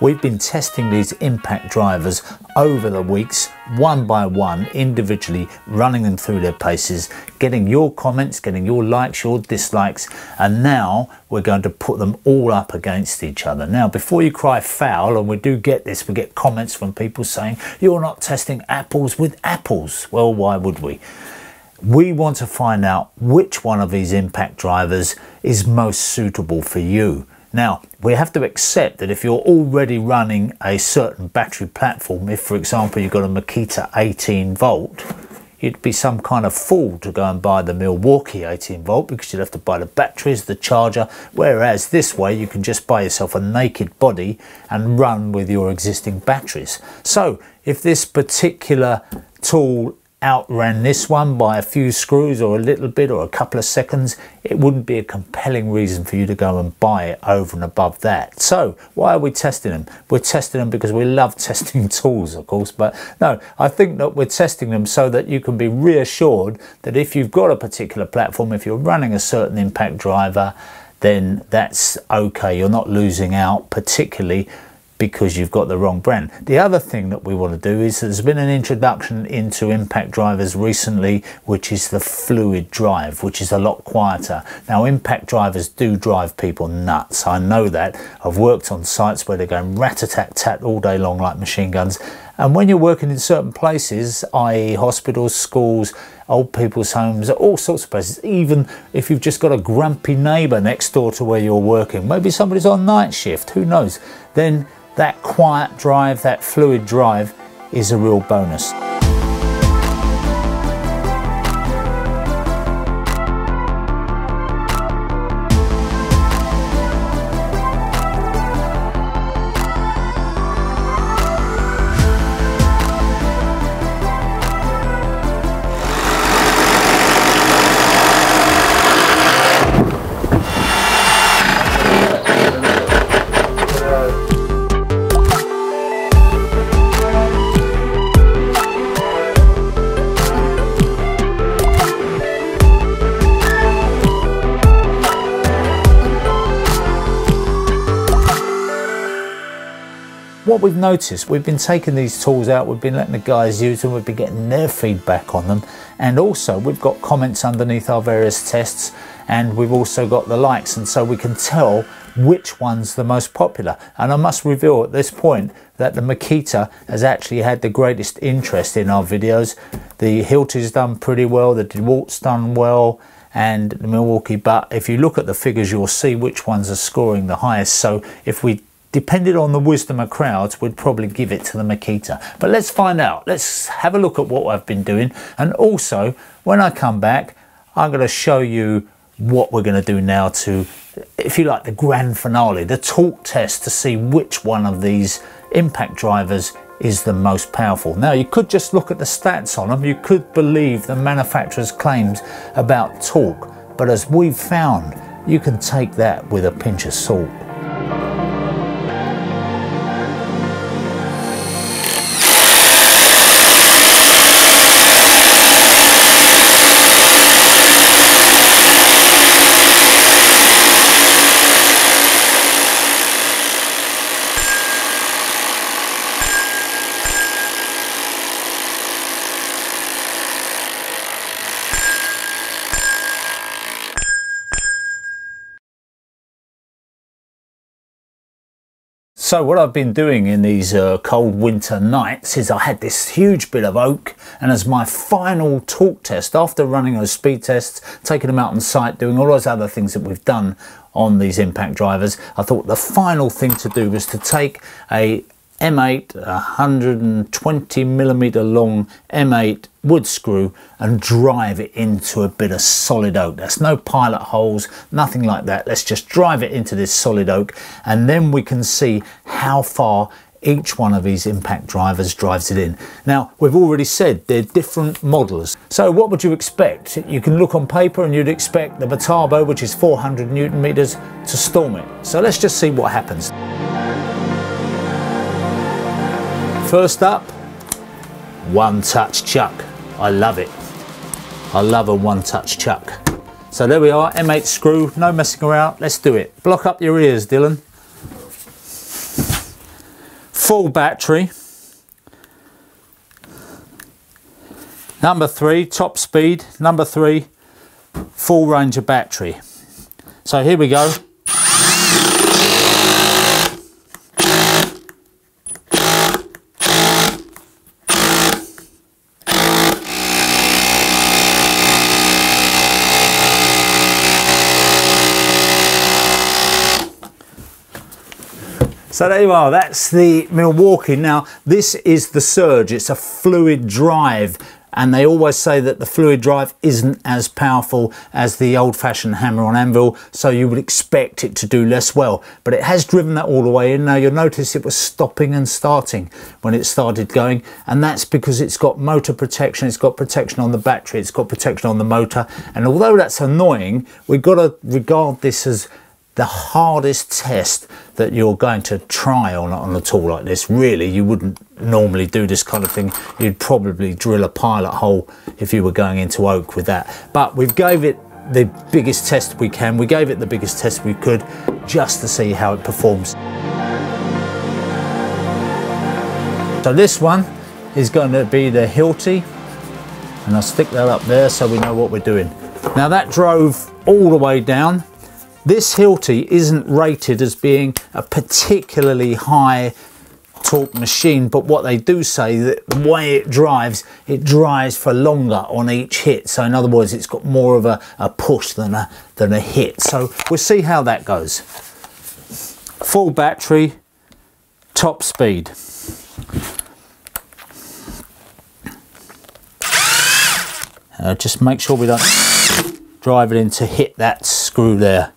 We've been testing these impact drivers over the weeks, one by one, individually, running them through their paces, getting your comments, getting your likes, your dislikes, and now we're going to put them all up against each other. Now, before you cry foul, and we do get this, we get comments from people saying, you're not testing apples with apples. Well, why would we? We want to find out which one of these impact drivers is most suitable for you. Now, we have to accept that if you're already running a certain battery platform, if for example you've got a Makita 18 volt, you'd be some kind of fool to go and buy the Milwaukee 18 volt because you'd have to buy the batteries, the charger, whereas this way you can just buy yourself a naked body and run with your existing batteries. So if this particular tool outran this one by a few screws or a little bit or a couple of seconds, it wouldn't be a compelling reason for you to go and buy it over and above that. So why are we testing them? We're testing them because we love testing tools, of course, but no, I think that we're testing them so that you can be reassured that if you've got a particular platform, if you're running a certain impact driver, then that's okay. You're not losing out, particularly because you've got the wrong brand. The other thing that we want to do is there's been an introduction into impact drivers recently, which is the fluid drive, which is a lot quieter. Now, impact drivers do drive people nuts. I know that. I've worked on sites where they're going rat-a-tat-tat all day long like machine guns. And when you're working in certain places, i.e. hospitals, schools, old people's homes, all sorts of places, even if you've just got a grumpy neighbour next door to where you're working, maybe somebody's on night shift, who knows, then that quiet drive, that fluid drive is a real bonus. What we've noticed, we've been taking these tools out, we've been letting the guys use them, we've been getting their feedback on them, and also we've got comments underneath our various tests, and we've also got the likes, and so we can tell which one's the most popular. And I must reveal at this point that the Makita has actually had the greatest interest in our videos. The Hilti's done pretty well, the Dewalt's done well, and the Milwaukee, but if you look at the figures you'll see which ones are scoring the highest. So if we depended on the wisdom of crowds, we'd probably give it to the Makita. But let's find out. Let's have a look at what I've been doing. And also, when I come back, I'm going to show you what we're going to do now to, if you like, the grand finale, the torque test to see which one of these impact drivers is the most powerful. Now, you could just look at the stats on them. You could believe the manufacturer's claims about torque. But as we've found, you can take that with a pinch of salt. So what I've been doing in these cold winter nights is I had this huge bit of oak, and as my final torque test, after running those speed tests, taking them out on site, doing all those other things that we've done on these impact drivers, I thought the final thing to do was to take a M8 120mm long M8 wood screw and drive it into a bit of solid oak. That's no pilot holes, nothing like that. Let's just drive it into this solid oak, and then we can see how far each one of these impact drivers drives it in. Now, we've already said they're different models. So what would you expect? You can look on paper and you'd expect the Metabo, which is 400 Newton meters, to storm it. So let's just see what happens. First up, one touch chuck. I love it. I love a one touch chuck. So there we are, M8 screw, no messing around, let's do it. Block up your ears, Dylan. full battery. Number 3, top speed. Number 3, full range of battery. So here we go. So there you are, that's the Milwaukee. Now this is the Surge, it's a fluid drive, and they always say that the fluid drive isn't as powerful as the old-fashioned hammer on anvil, so you would expect it to do less well. But it has driven that all the way in. Now you'll notice it was stopping and starting when it started going, and that's because it's got motor protection, it's got protection on the battery, it's got protection on the motor, and although that's annoying, we've got to regard this as the hardest test that you're going to try on a tool like this. Really, you wouldn't normally do this kind of thing. You'd probably drill a pilot hole if you were going into oak with that. But we gave it the biggest test we can. We gave it the biggest test we could just to see how it performs. So this one is going to be the Hilti, and I'll stick that up there so we know what we're doing. Now that drove all the way down. This Hilti isn't rated as being a particularly high torque machine, but what they do say that the way it drives for longer on each hit. So in other words, it's got more of a push than a hit. So we'll see how that goes. Full battery, top speed. Just make sure we don't drive it in to hit that screw there.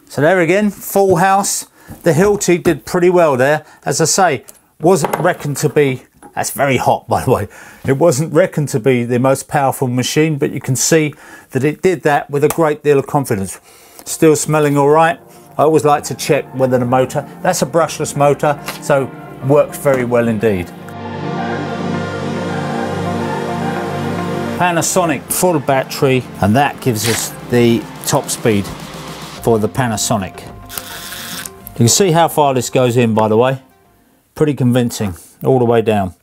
So there again, full house. The Hilti did pretty well there. As I say, wasn't reckoned to be, that's very hot by the way, it wasn't reckoned to be the most powerful machine, but you can see that it did that with a great deal of confidence. Still smelling all right. I always like to check whether the motor, that's a brushless motor, so works very well indeed. Panasonic full battery, and that gives us the top speed for the Panasonic. You can see how far this goes in, by the way. Pretty convincing, all the way down.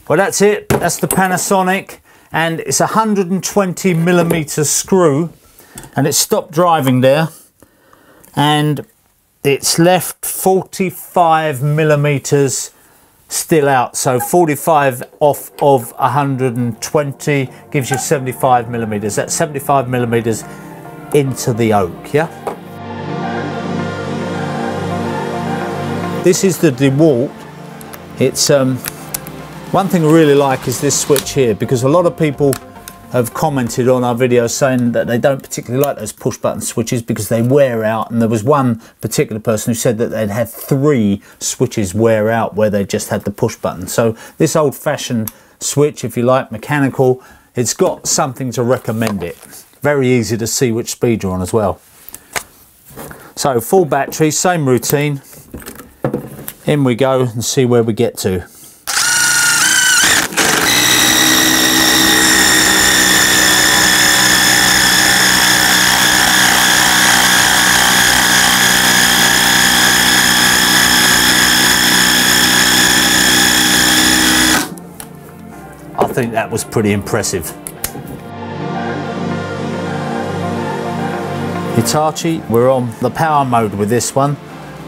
Well, that's it. That's the Panasonic. And it's a 120mm screw, and it stopped driving there, and it's left 45mm still out. So 45 off of 120 gives you 75mm. That's 75mm into the oak, yeah? This is the Dewalt. It's one thing I really like is this switch here, because a lot of people have commented on our videos saying that they don't particularly like those push button switches because they wear out, and there was one particular person who said that they'd had 3 switches wear out where they just had the push button. So this old-fashioned switch, if you like, mechanical, it's got something to recommend it. Very easy to see which speed you're on as well. So full battery, same routine. In we go and see where we get to. I think that was pretty impressive. Hitachi, we're on the power mode with this one.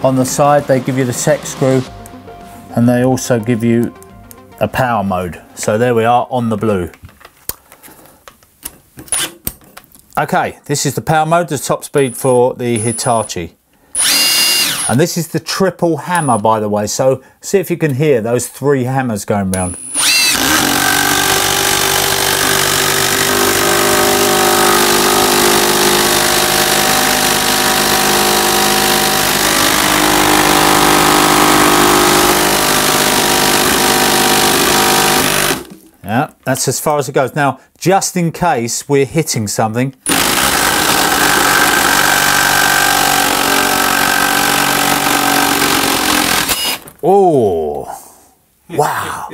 On the side they give you the set screw, and they also give you a power mode. So there we are on the blue. Okay, this is the power mode, the top speed for the Hitachi. And this is the triple hammer, by the way, so see if you can hear those 3 hammers going round. that's as far as it goes. Now, just in case we're hitting something. Oh, wow.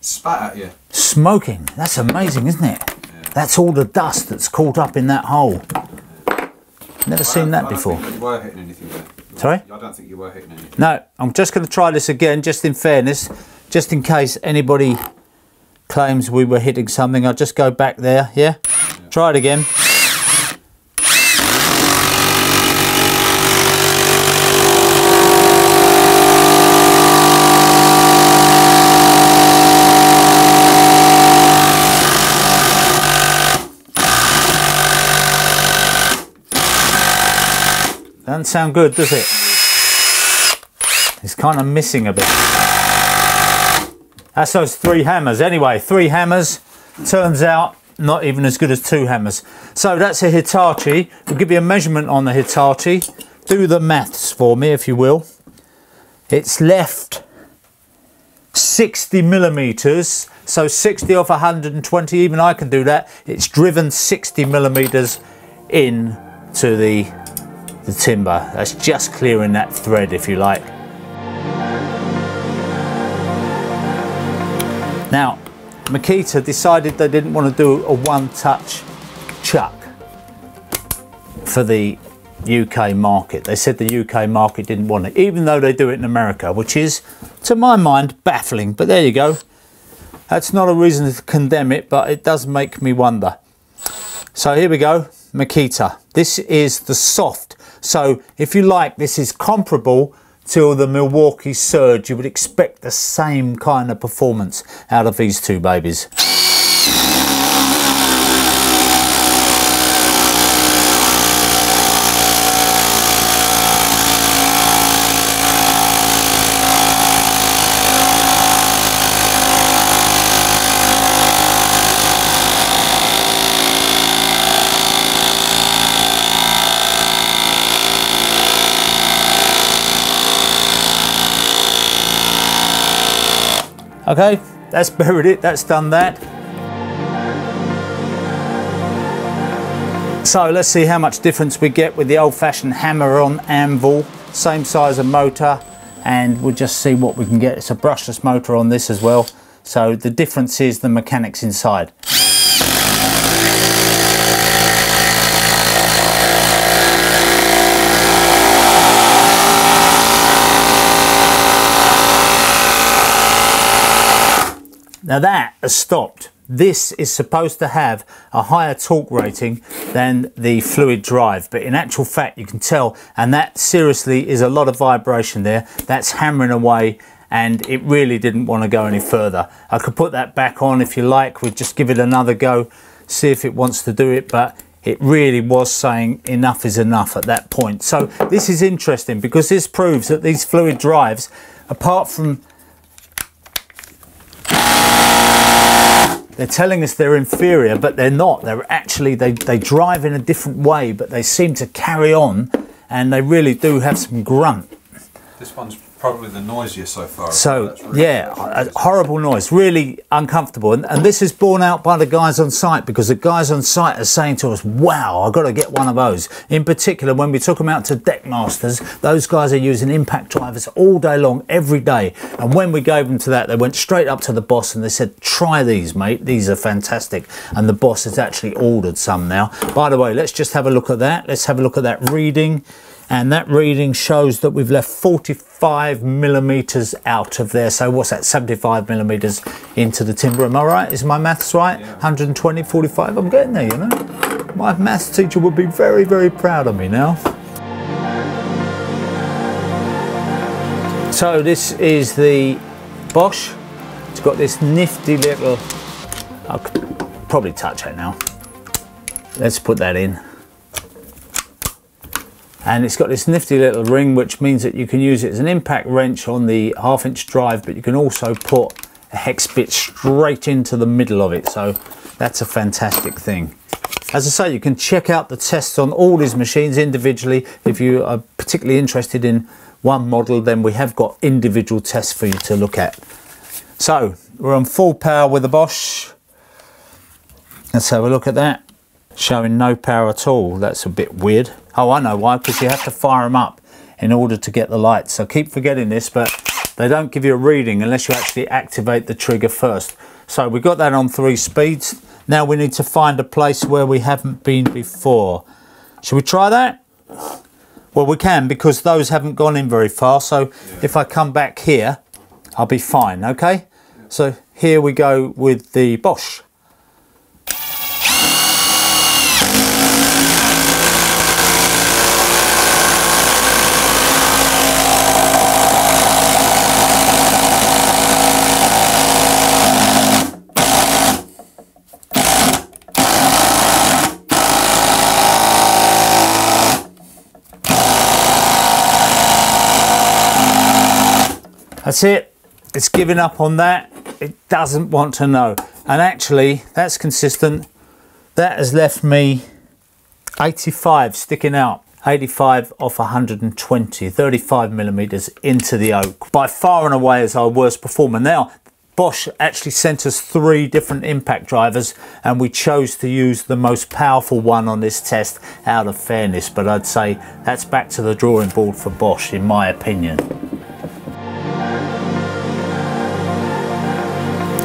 Spat at you. Smoking. That's amazing, isn't it? Yeah. That's all the dust that's caught up in that hole. Never seen that before. I don't think you were hitting anything there. Sorry? I don't think you were hitting anything. No, I'm just going to try this again, just in fairness, just in case anybody claims we were hitting something. I'll just go back there, yeah? Try it again. Doesn't sound good, does it? It's kind of missing a bit. That's those 3 hammers. Anyway, 3 hammers. Turns out not even as good as 2 hammers. So that's a Hitachi. We'll give you a measurement on the Hitachi. Do the maths for me, if you will. It's left 60 millimeters. So 60 off 120, even I can do that. It's driven 60 millimeters in to the timber. That's just clearing that thread, if you like. Now, Makita decided they didn't want to do a one-touch chuck for the UK market. They said the UK market didn't want it, even though they do it in America, which is, to my mind, baffling. But there you go. That's not a reason to condemn it, but it does make me wonder. So here we go, Makita. This is the soft. So if you like, this is comparable to the Milwaukee Surge. You would expect the same kind of performance out of these 2 babies. Okay, that's buried it, that's done that. So let's see how much difference we get with the old-fashioned hammer-on anvil, same size of motor, and we'll just see what we can get. It's a brushless motor on this as well, so the difference is the mechanics inside. Now that has stopped. This is supposed to have a higher torque rating than the fluid drive, but in actual fact you can tell, and that seriously is a lot of vibration there. That's hammering away, and it really didn't want to go any further. I could put that back on if you like. We'll just give it another go, see if it wants to do it, but it really was saying enough is enough at that point. So this is interesting because this proves that these fluid drives, apart from they're telling us they're inferior, but they're not. They're actually, they drive in a different way, but they seem to carry on, and they really do have some grunt. This one's probably the noisiest so far. So, really, yeah, a horrible noise, really uncomfortable. And this is borne out by the guys on site, because the guys on site are saying to us, wow, I've got to get one of those. In particular, when we took them out to Deck Masters, those guys are using impact drivers all day long, every day. And when we gave them to that, they went straight up to the boss and they said, try these, mate. These are fantastic. And the boss has actually ordered some now. By the way, let's just have a look at that. Let's have a look at that reading. And that reading shows that we've left 45 millimeters out of there. So what's that, 75 millimeters into the timber? Am I right? Is my maths right? Yeah. 120, 45, I'm getting there, you know. My maths teacher would be very, very proud of me now. So this is the Bosch. It's got this nifty little, I could probably touch it now. Let's put that in. And it's got this nifty little ring, which means that you can use it as an impact wrench on the 1/2-inch drive, but you can also put a hex bit straight into the middle of it. So that's a fantastic thing. As I say, you can check out the tests on all these machines individually. If you are particularly interested in one model, then we have got individual tests for you to look at. So we're on full power with the Bosch. Let's have a look at that. Showing no power at all. That's a bit weird. Oh, I know why, because you have to fire them up in order to get the lights. I keep forgetting this, but they don't give you a reading unless you actually activate the trigger first. So we got that on 3 speeds. Now we need to find a place where we haven't been before. Should we try that? Well, we can, because those haven't gone in very far. So if I come back here, I'll be fine, okay? So here we go with the Bosch. That's it, it's giving up on that. It doesn't want to know. And actually, that's consistent. That has left me 85 sticking out. 85 off 120, 35 millimeters into the oak. By far and away is our worst performer. Now, Bosch actually sent us 3 different impact drivers, and we chose to use the most powerful one on this test out of fairness. But I'd say that's back to the drawing board for Bosch, in my opinion.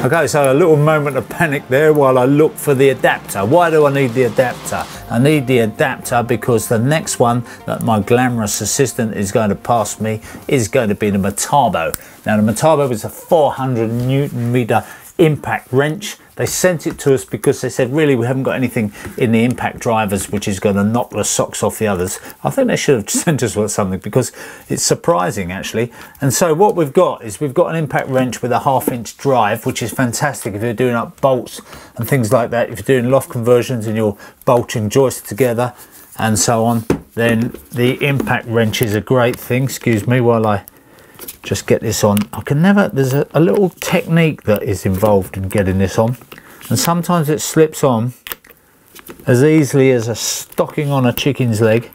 Okay, so a little moment of panic there while I look for the adapter. Why do I need the adapter? I need the adapter because the next one that my glamorous assistant is going to pass me is going to be the Metabo. Now the Metabo is a 400 Newton meter impact wrench. They sent it to us because they said, really, we haven't got anything in the impact drivers which is going to knock the socks off the others. I think they should have sent us something, because it's surprising actually. And so what we've got is we've got an impact wrench with a 1/2 inch drive, which is fantastic if you're doing up bolts and things like that. If you're doing loft conversions and you're bolting joists together and so on, then the impact wrench is a great thing. Excuse me while I just get this on. I can never, there's a little technique that is involved in getting this on, and sometimes it slips on as easily as a stocking on a chicken's leg.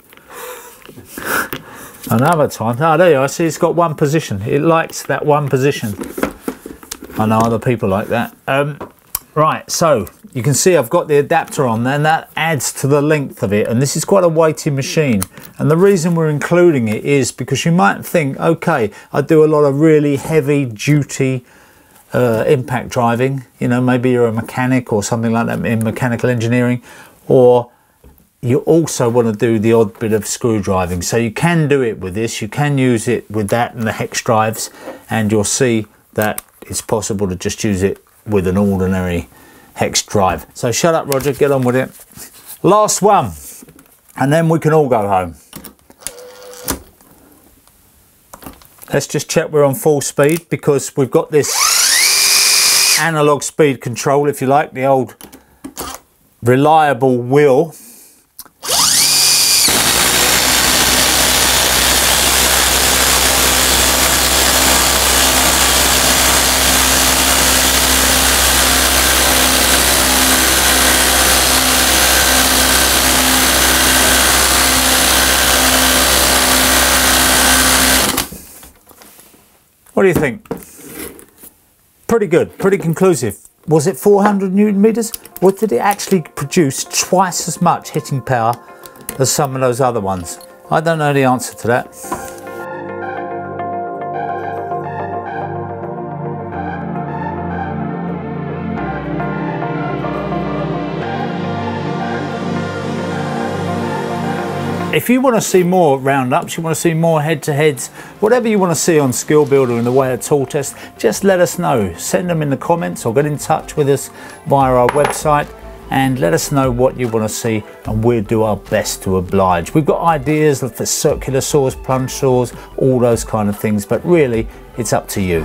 And other times, oh there you are, see it's got one position, it likes that one position. I know other people like that. Right, so you can see I've got the adapter on there, and that adds to the length of it, and this is quite a weighty machine. And the reason we're including it is because you might think, okay, I do a lot of really heavy duty impact driving, you know, maybe you're a mechanic or something like that in mechanical engineering, or you also want to do the odd bit of screw driving. So you can do it with this, you can use it with that and the hex drives, and you'll see that it's possible to just use it with an ordinary hex drive. So shut up, Roger, get on with it. Last one, and then we can all go home. Let's just check we're on full speed, because we've got this analog speed control, if you like, the old reliable wheel. What do you think? Pretty good, pretty conclusive. Was it 400 Newton meters? Or did it actually produce twice as much hitting power as some of those other ones? I don't know the answer to that. If you want to see more roundups, you want to see more head-to-heads, whatever you want to see on Skill Builder in the way of tool test, just let us know. Send them in the comments or get in touch with us via our website and let us know what you want to see, and we'll do our best to oblige. We've got ideas for circular saws, plunge saws, all those kind of things, but really it's up to you.